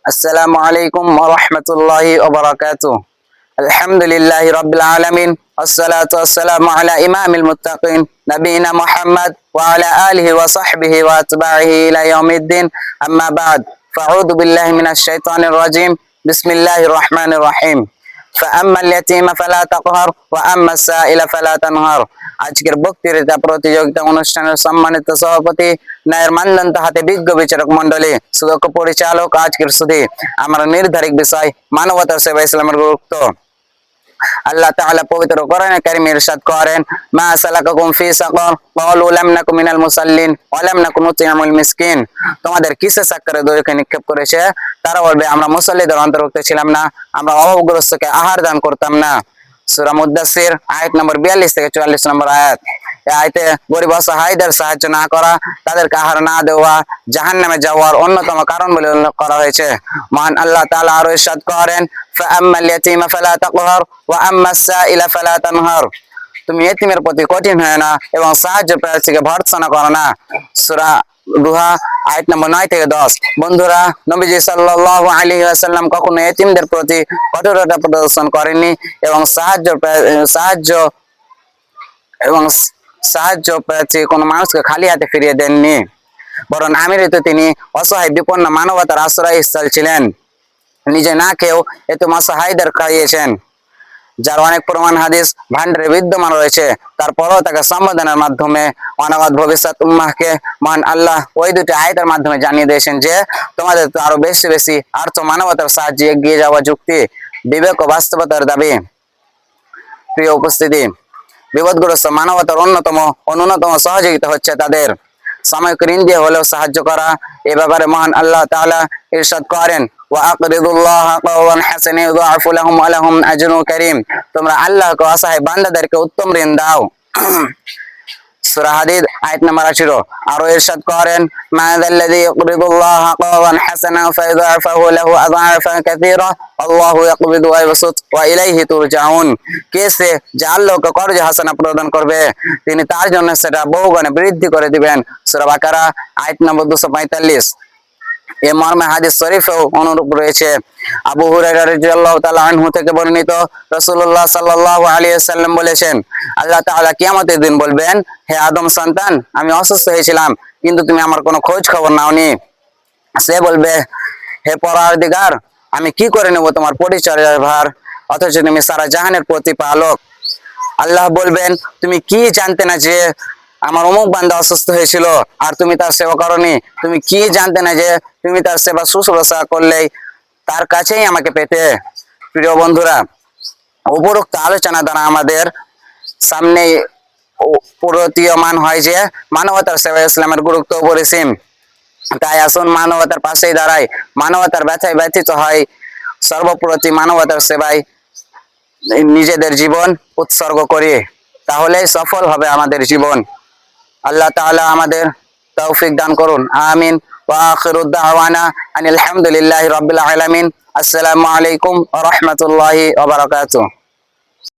السلام عليكم ورحمة الله وبركاته. الحمد لله رب العالمين، والصلاة والسلام على إمام المتقين نبينا محمد وعلى آله وصحبه وأتباعه إلى يوم الدين. أما بعد، فأعوذ بالله من الشيطان الرجيم. بسم الله الرحمن الرحيم. فأما اليتيم فلا تقهر وأما السائل فلا تنهر. আজকের বক্তৃতা প্রতিযোগিতা অনুষ্ঠানের সম্মানিত সভাপতি, ন্যায়ের মানদণ্ড হাতে বিজ্ঞ বিচারক মন্ডলী, সুদক্ষ পরিচালক, আজকের সুধী আমার নির্ধারিত বিষয় মানবতার সেবা ইসলামের গুরুত্ব। আল্লাহ তাআলা পবিত্র কোরআনে কারীমে ইরশাদ করেন, মা সালাকাকুম ফি সাকার ক্বালু লাম নাকু মিনাল মুসাল্লিন ওয়া লাম নাকু নুতি'মুল মিসকিন। তোমাদের কিসে সাক্কারে দরিকে নিক্ষেপ করেছে? তারা বলবে, আমরা মুসাল্লিদের অন্তর্ভুক্ত ছিলাম না, আমরা অভাবগ্রস্তকে আহার দান করতাম না। সূরা মুদ্দাসসির আয়াত নম্বর 42 থেকে 44 নম্বর আয়াত। এই আয়াতে গরিব অসহায়দের সাহায্য না করা, তাদেরকে আহার না দেওয়া জাহান্নামে যাওয়ার অন্যতম কারণ বলে উল্লেখ করা হয়েছে। মহান আল্লাহ তাআলা আরো ইরশাদ করেন, ফাআম্মাল ইয়াতীমা ফালা তাকহার ওয়া আম্মাস সাইলা ফালা তানহার। তুমি ইতিমের প্রতি কঠিন হয় না এবং সাহায্য প্রার্থীকে ভর্ৎসনা করো না। সূরা দুহা আয়াত নম্বর 9 থেকে 10। বন্ধুরা, নবীজি সাল্লাল্লাহু আলাইহি ওয়াসাল্লাম কখনো ইতিমদের প্রতি কঠোরতা প্রদর্শন করেননি এবং সাহায্য প্রার্থী কোনো মানুষকে খালি হাতে ফিরিয়ে দেননি, বরং আমিরিত তিনি অসহায় বিপন্ন মানবতার আশ্রয়স্থল ছিলেন। নিজে না খেয়েও এতিম অসহায়দের খাইয়েছেন। যার অনেক প্রমাণ হাদিস ভান্ডারে বিদ্যমান রয়েছে, তারপরও তাকে সম্বোধনের মাধ্যমে অনাগত ভবিষ্যৎ উম্মাহকে মহান আল্লাহ ওই দুটি আয়াতের মাধ্যমে জানিয়ে দিয়েছেন যে তোমাদের তো আরো বেশি বেশি আর্থ মানবতার সাহায্যে এগিয়ে যাওয়া যুক্তি, বিবেক ও বাস্তবতার দাবি। প্রিয় উপস্থিতি, বিপদগ্রস্ত মানবতার অন্যতম সহযোগিতা হচ্ছে তাদের সাময়িক ঋণ দিয়ে হলেও সাহায্য করা। এ ব্যাপারে মহান আল্লাহ তাআলা ইরশাদ করেন, ওয়া আকরিদুল্লাহা কাওয়ান হাসানা ইউযাফু লাহুম ওয়া লাহুম আজরুন কারীম। তোমরা আল্লাহকে অসহায় বান্দাদেরকে উত্তম ঋণ দাও। সূরা হাদীদ আয়াত নম্বর 18। আরো ইরশাদ করেন, মা যাল্লাযী ইউকরিদুল্লাহা কাওয়ান হাসানা ফায়ুযাফাহু লাহু আযআফান কাসীরা আল্লাহু ইয়াকবিদু ওয়া ইয়াবসুত ওয়া ইলাইহি তুরজাউন। কে সে যে আল্লাহকে কর্জ হাসানা প্রদান করবে, তিনি তার জন্য সেটা বহুগুণে বৃদ্ধি করে দিবেন। সূরা বাকারা আয়াত নম্বর 245। এ মর্মে হাদিস শরীফেও অনুরূপ রয়েছে। আবু হুরায়রা রাদিয়াল্লাহু তাআলা আনহু থেকে বর্ণিত, রাসূলুল্লাহ সাল্লাল্লাহু আলাইহি ওয়াসাল্লাম বলেছেন, আল্লাহ তাআলা কিয়ামতের দিন বলবেন, হে আদম সন্তান, আমি অসুস্থ হয়েছিলাম কিন্তু তুমি আমার কোনো খোঁজ খবর নাওনি। সে বলবে, হে পরওয়ারদিগার, আমি কি করে নেব তোমার পরিচর্যার ভার, অথচ তুমি সারা জাহানের প্রতিপালক। আল্লাহ বলবেন, তুমি কি জানতে না যে আমার অমুক বান্দা অসুস্থ হয়েছিল আর তুমি তার সেবা করনি? তুমি কি জানতে না যে তুমি তার সেবা শুশ্রূষা করলেই তার কাছেই আমাকে পেতে? প্রিয় বন্ধুরা, উপরোক্ত আলোচনা দ্বারা আমাদের সামনে প্রতীয়মান হয় যে মানবতার সেবা ইসলামের গুরুত্ব অপরিসীম। তাই আসুন মানবতার পাশেই দাঁড়াই, মানবতার ব্যথায় ব্যথিত হয়, সর্বপ্রতি মানবতার সেবায় নিজেদের জীবন উৎসর্গ করি, তাহলেই সফল হবে আমাদের জীবন। আল্লাহ তাআলা আমাদের তৌফিক দান করুন, আমিন। ওয়া আখিরু দাওয়ানা আনিল হামদুলিল্লাহি রাব্বিল আলামিন। আসসালামু আলাইকুম ওয়া রাহমাতুল্লাহি ওয়া বারাকাতুহু।